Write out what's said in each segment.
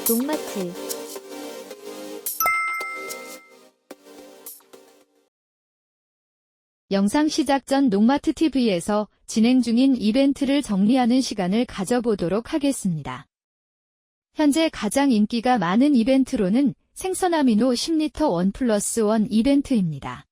농마트 영상 시작 전 농마트 TV에서 진행 중인 이벤트를 정리하는 시간을 가져보도록 하겠습니다. 현재 가장 인기가 많은 이벤트로는 생선 아미노 10L 1+1 이벤트입니다.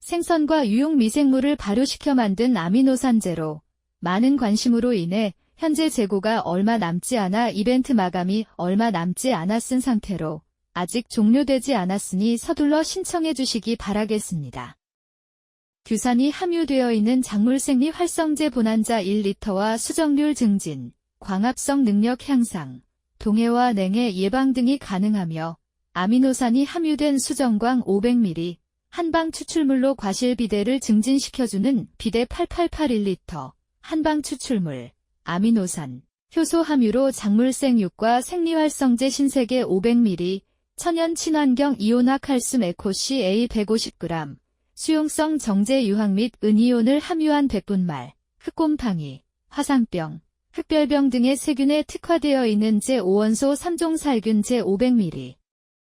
생선과 유용 미생물을 발효시켜 만든 아미노산 제로, 많은 관심으로 인해 현재 재고가 얼마 남지 않아 이벤트 마감이 얼마 남지 않았은 상태로 아직 종료되지 않았으니 서둘러 신청해 주시기 바라겠습니다. 규산이 함유되어 있는 작물생리 활성제 본환자 1리터와 수정률 증진, 광합성 능력 향상, 동해와 냉해 예방 등이 가능하며 아미노산이 함유된 수정광 500ml, 한방 추출물로 과실 비대를 증진시켜주는 비대 888 1리터, 한방 추출물, 아미노산, 효소 함유로 작물생육과 생리활성제 신세계 500ml, 천연 친환경 이온화 칼슘 에코시 A 150g, 수용성 정제 유황 및 은이온을 함유한 백분말, 흑곰팡이, 화상병, 흑별병 등의 세균에 특화되어 있는 제5원소 3종 살균 제 500ml.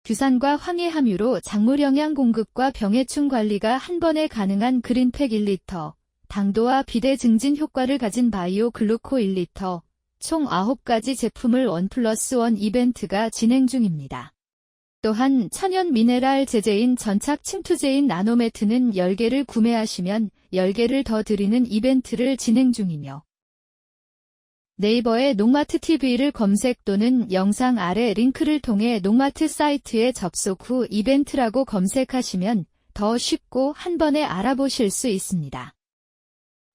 규산과 황해 함유로 작물 영양 공급과 병해충 관리가 한 번에 가능한 그린팩 1리터, 당도와 비대 증진 효과를 가진 바이오 글루코 1리터, 총 9가지 제품을 1+1 이벤트가 진행 중입니다. 또한 천연 미네랄 제제인 전착 침투제인 나노매트는 10개를 구매하시면 10개를 더 드리는 이벤트를 진행 중이며 네이버에 농마트 TV를 검색 또는 영상 아래 링크를 통해 농마트 사이트에 접속 후 이벤트라고 검색하시면 더 쉽고 한 번에 알아보실 수 있습니다.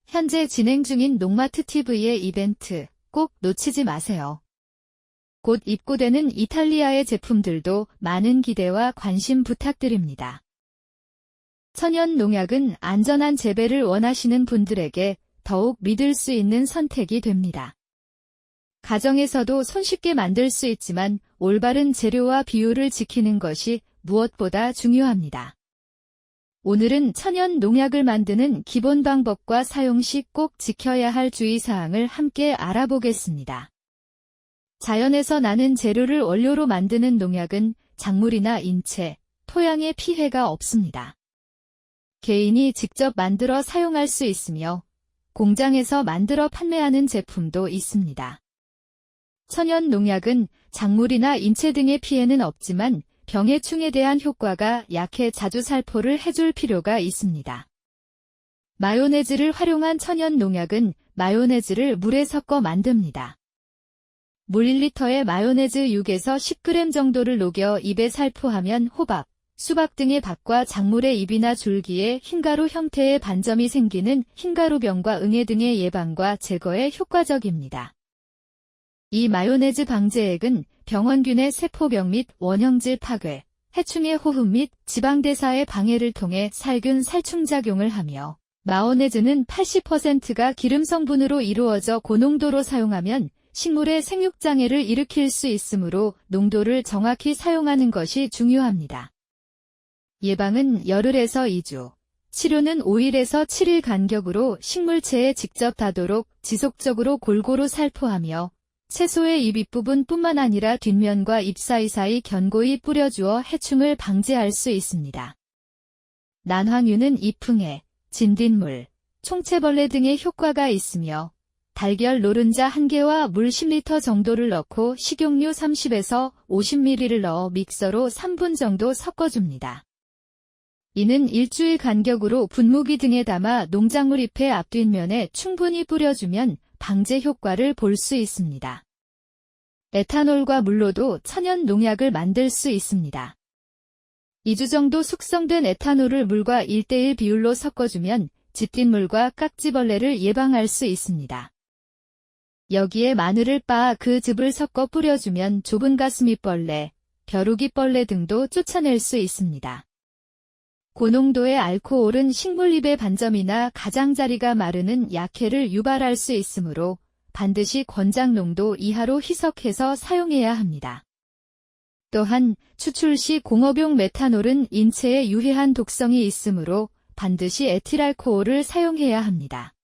현재 진행 중인 농마트 TV의 이벤트 꼭 놓치지 마세요. 곧 입고되는 이탈리아의 제품들도 많은 기대와 관심 부탁드립니다. 천연 농약은 안전한 재배를 원하시는 분들에게 더욱 믿을 수 있는 선택이 됩니다. 가정에서도 손쉽게 만들 수 있지만 올바른 재료와 비율을 지키는 것이 무엇보다 중요합니다. 오늘은 천연 농약을 만드는 기본 방법과 사용 시 꼭 지켜야 할 주의사항을 함께 알아보겠습니다. 자연에서 나는 재료를 원료로 만드는 농약은 작물이나 인체, 토양에 피해가 없습니다. 개인이 직접 만들어 사용할 수 있으며 공장에서 만들어 판매하는 제품도 있습니다. 천연 농약은 작물이나 인체 등의 피해는 없지만 병해충에 대한 효과가 약해 자주 살포를 해줄 필요가 있습니다. 마요네즈를 활용한 천연 농약은 마요네즈를 물에 섞어 만듭니다. 물 1리터에 마요네즈 6에서 10g 정도를 녹여 입에 살포하면 호박, 수박 등의 밭과 작물의 잎이나 줄기에 흰가루 형태의 반점이 생기는 흰가루병과 응애 등의 예방과 제거에 효과적입니다. 이 마요네즈 방제액은 병원균의 세포병 및 원형질 파괴, 해충의 호흡 및 지방대사의 방해를 통해 살균 살충작용을 하며 마요네즈는 80%가 기름 성분으로 이루어져 고농도로 사용하면 식물의 생육장애를 일으킬 수 있으므로 농도를 정확히 사용하는 것이 중요합니다. 예방은 열흘에서 2주, 치료는 5일에서 7일 간격으로 식물체에 직접 닿도록 지속적으로 골고루 살포하며 채소의 잎 윗부분뿐만 아니라 뒷면과 잎 사이사이 견고히 뿌려주어 해충을 방지할 수 있습니다. 난황류는 잎흥해, 진딧물, 총채벌레 등의 효과가 있으며 달걀 노른자 1개와 물 10리터 정도를 넣고 식용유 30에서 50ml를 넣어 믹서로 3분 정도 섞어줍니다. 이는 일주일 간격으로 분무기 등에 담아 농작물 잎의 앞뒷면에 충분히 뿌려주면 방제 효과를 볼 수 있습니다. 에탄올과 물로도 천연 농약을 만들 수 있습니다. 2주 정도 숙성된 에탄올을 물과 1:1 비율로 섞어주면 짙뒷물과 깍지벌레를 예방할 수 있습니다. 여기에 마늘을 빻아 그 즙을 섞어 뿌려주면 좁은 가스미벌레, 벼룩이벌레 등도 쫓아낼 수 있습니다. 고농도의 알코올은 식물잎의 반점이나 가장자리가 마르는 약해를 유발할 수 있으므로 반드시 권장 농도 이하로 희석해서 사용해야 합니다. 또한 추출 시 공업용 메탄올은 인체에 유해한 독성이 있으므로 반드시 에틸알코올을 사용해야 합니다.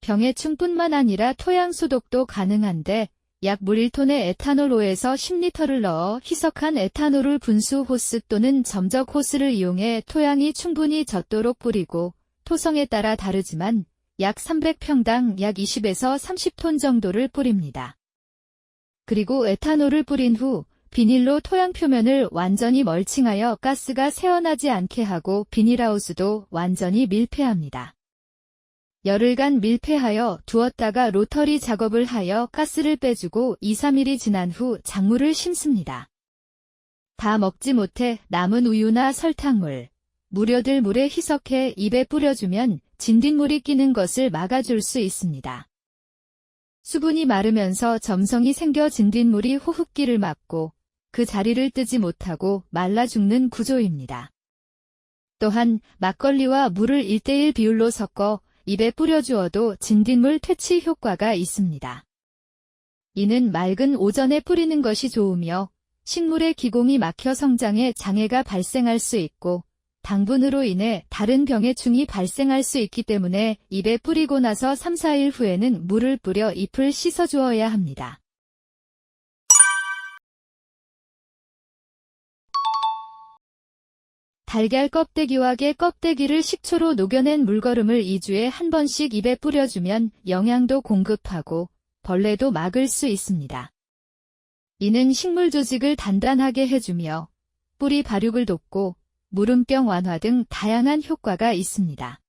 병해충뿐만 아니라 토양 소독도 가능한데 약 물 1톤에 에탄올 5에서 10리터를 넣어 희석한 에탄올을 분수 호스 또는 점적 호스를 이용해 토양이 충분히 젖도록 뿌리고 토성에 따라 다르지만 약 300평당 약 20에서 30톤 정도를 뿌립니다. 그리고 에탄올을 뿌린 후 비닐로 토양 표면을 완전히 멀칭하여 가스가 새어나지 않게 하고 비닐하우스도 완전히 밀폐합니다. 열흘간 밀폐하여 두었다가 로터리 작업을 하여 가스를 빼주고 2-3일이 지난 후 작물을 심습니다. 다 먹지 못해 남은 우유나 설탕물, 무료들 물에 희석해 입에 뿌려주면 진딧물이 끼는 것을 막아줄 수 있습니다. 수분이 마르면서 점성이 생겨 진딧물이 호흡기를 막고 그 자리를 뜨지 못하고 말라 죽는 구조입니다. 또한 막걸리와 물을 1:1 비율로 섞어 입에 뿌려주어도 진딧물 퇴치 효과가 있습니다. 이는 맑은 오전에 뿌리는 것이 좋으며 식물의 기공이 막혀 성장에 장애가 발생할 수 있고 당분으로 인해 다른 병해충이 발생할 수 있기 때문에 입에 뿌리고 나서 3-4일 후에는 물을 뿌려 잎을 씻어주어야 합니다. 달걀 껍데기와 게 껍데기를 식초로 녹여낸 물거름을 2주에 한 번씩 입에 뿌려주면 영양도 공급하고 벌레도 막을 수 있습니다. 이는 식물 조직을 단단하게 해주며 뿌리 발육을 돕고 무름병 완화 등 다양한 효과가 있습니다.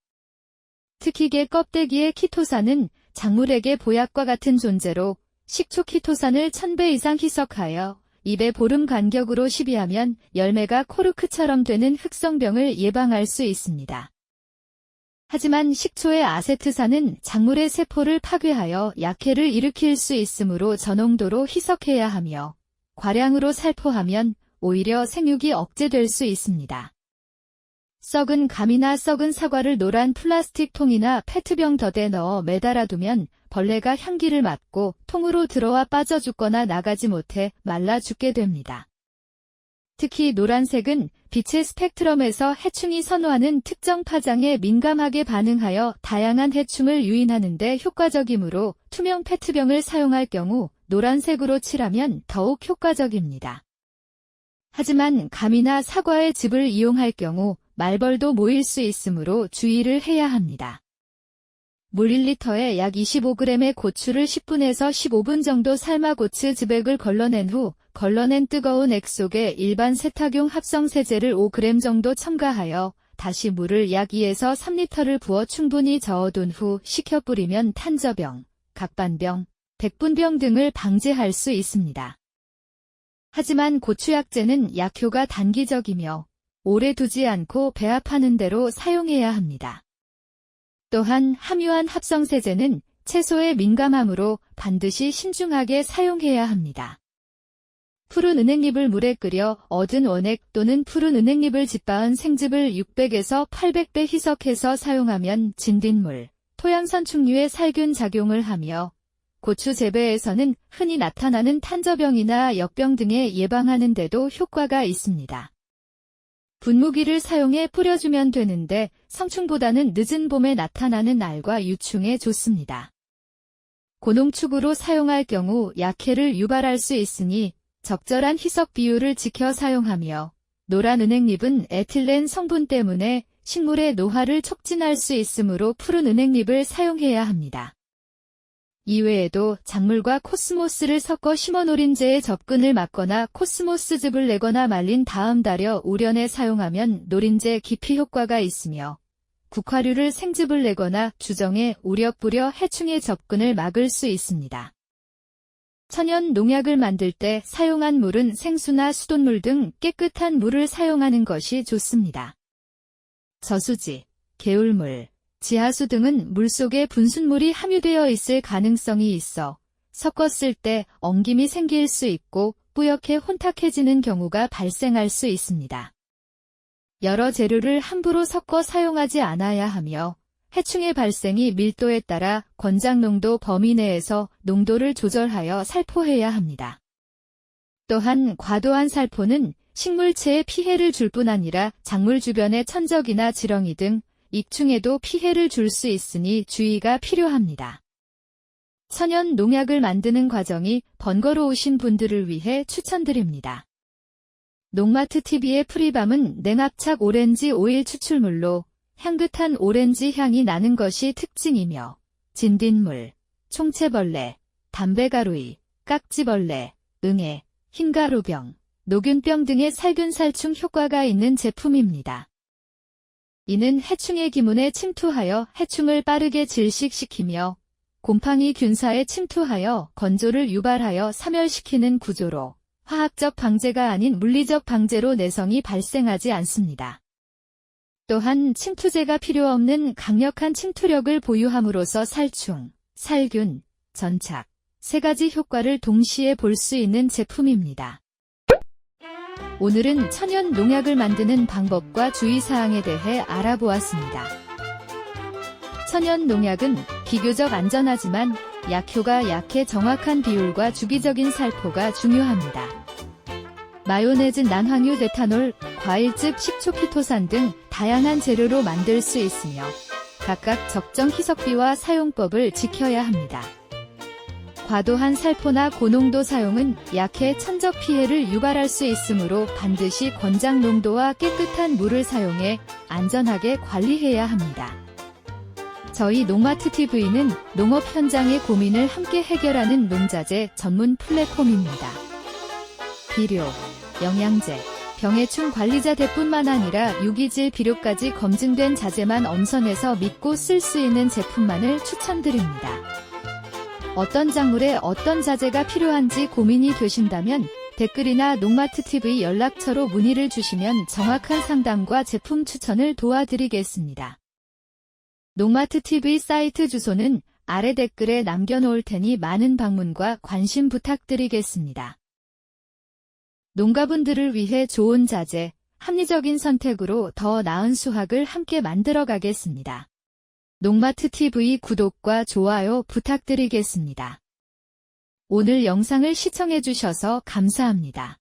특히 게 껍데기의 키토산은 작물에게 보약과 같은 존재로 식초 키토산을 1000배 이상 희석하여 입에 보름 간격으로 시비하면 열매가 코르크처럼 되는 흑성병을 예방할 수 있습니다. 하지만 식초의 아세트산은 작물의 세포를 파괴하여 약해를 일으킬 수 있으므로 저농도로 희석해야 하며 과량으로 살포하면 오히려 생육이 억제될 수 있습니다. 썩은 감이나 썩은 사과를 노란 플라스틱 통이나 페트병 덧에 넣어 매달아두면 벌레가 향기를 맡고 통으로 들어와 빠져 죽거나 나가지 못해 말라 죽게 됩니다. 특히 노란색은 빛의 스펙트럼에서 해충이 선호하는 특정 파장에 민감하게 반응하여 다양한 해충을 유인하는 데 효과적이므로 투명 페트병을 사용할 경우 노란색으로 칠하면 더욱 효과적입니다. 하지만 감이나 사과의 즙을 이용할 경우 말벌도 모일 수 있으므로 주의를 해야 합니다. 물 1리터에 약 25g의 고추를 10분에서 15분 정도 삶아 고추 즙액을 걸러낸 후 걸러낸 뜨거운 액 속에 일반 세탁용 합성세제를 5g 정도 첨가하여 다시 물을 약 2에서 3리터를 부어 충분히 저어둔 후 식혀 뿌리면 탄저병, 각반병, 백분병 등을 방지할 수 있습니다. 하지만 고추약제는 약효가 단기적이며 오래 두지 않고 배합하는 대로 사용해야 합니다. 또한 함유한 합성세제는 채소에 민감하므로 반드시 신중하게 사용해야 합니다. 푸른 은행잎을 물에 끓여 얻은 원액 또는 푸른 은행잎을 짓빻은 생즙을 600에서 800배 희석해서 사용하면 진딧물, 토양선충류의 살균 작용을 하며 고추 재배에서는 흔히 나타나는 탄저병이나 역병 등에 예방하는 데도 효과가 있습니다. 분무기를 사용해 뿌려주면 되는데 성충보다는 늦은 봄에 나타나는 알과 유충에 좋습니다. 고농축으로 사용할 경우 약해를 유발할 수 있으니 적절한 희석 비율을 지켜 사용하며 노란 은행잎은 에틸렌 성분 때문에 식물의 노화를 촉진할 수 있으므로 푸른 은행잎을 사용해야 합니다. 이외에도 작물과 코스모스를 섞어 심어 노린재의 접근을 막거나 코스모스즙을 내거나 말린 다음 달여 우려내 사용하면 노린재 기피 효과가 있으며 국화류를 생즙을 내거나 주정에 우려 뿌려 해충의 접근을 막을 수 있습니다. 천연 농약을 만들 때 사용한 물은 생수나 수돗물 등 깨끗한 물을 사용하는 것이 좋습니다. 저수지, 개울물, 지하수 등은 물속에 분순물이 함유되어 있을 가능성이 있어 섞었을 때 엉김이 생길 수 있고 뿌옇게 혼탁해지는 경우가 발생할 수 있습니다. 여러 재료를 함부로 섞어 사용하지 않아야 하며 해충의 발생이 밀도에 따라 권장 농도 범위 내에서 농도를 조절하여 살포해야 합니다. 또한 과도한 살포는 식물체에 피해를 줄 뿐 아니라 작물 주변의 천적이나 지렁이 등 익충에도 피해를 줄 수 있으니 주의가 필요합니다. 천연 농약을 만드는 과정이 번거로우신 분들을 위해 추천드립니다. 농마트TV의 프리밤은 냉압착 오렌지 오일 추출물로 향긋한 오렌지 향이 나는 것이 특징이며 진딧물, 총채벌레, 담배가루이, 깍지벌레, 응애, 흰가루병, 노균병 등의 살균살충 효과가 있는 제품입니다. 이는 해충의 기문에 침투하여 해충을 빠르게 질식시키며 곰팡이 균사에 침투하여 건조를 유발하여 사멸시키는 구조로 화학적 방제가 아닌 물리적 방제로 내성이 발생하지 않습니다. 또한 침투제가 필요 없는 강력한 침투력을 보유함으로써 살충, 살균, 전착, 세 가지 효과를 동시에 볼 수 있는 제품입니다. 오늘은 천연 농약을 만드는 방법과 주의사항에 대해 알아보았습니다. 천연 농약은 비교적 안전하지만 약효가 약해 정확한 비율과 주기적인 살포가 중요합니다. 마요네즈, 난황유, 데타놀, 과일즙, 식초, 키토산 등 다양한 재료로 만들 수 있으며 각각 적정 희석비와 사용법을 지켜야 합니다. 과도한 살포나 고농도 사용은 약해 천적 피해를 유발할 수 있으므로 반드시 권장 농도와 깨끗한 물을 사용해 안전하게 관리해야 합니다. 저희 농마트TV는 농업 현장의 고민을 함께 해결하는 농자재 전문 플랫폼입니다. 비료, 영양제, 병해충 관리자재뿐만 아니라 유기질 비료까지 검증된 자재만 엄선해서 믿고 쓸 수 있는 제품만을 추천드립니다. 어떤 작물에 어떤 자재가 필요한지 고민이 되신다면 댓글이나 농마트TV 연락처로 문의를 주시면 정확한 상담과 제품 추천을 도와드리겠습니다. 농마트TV 사이트 주소는 아래 댓글에 남겨놓을 테니 많은 방문과 관심 부탁드리겠습니다. 농가분들을 위해 좋은 자재, 합리적인 선택으로 더 나은 수확을 함께 만들어 가겠습니다. 농마트TV 구독과 좋아요 부탁드리겠습니다. 오늘 영상을 시청해주셔서 감사합니다.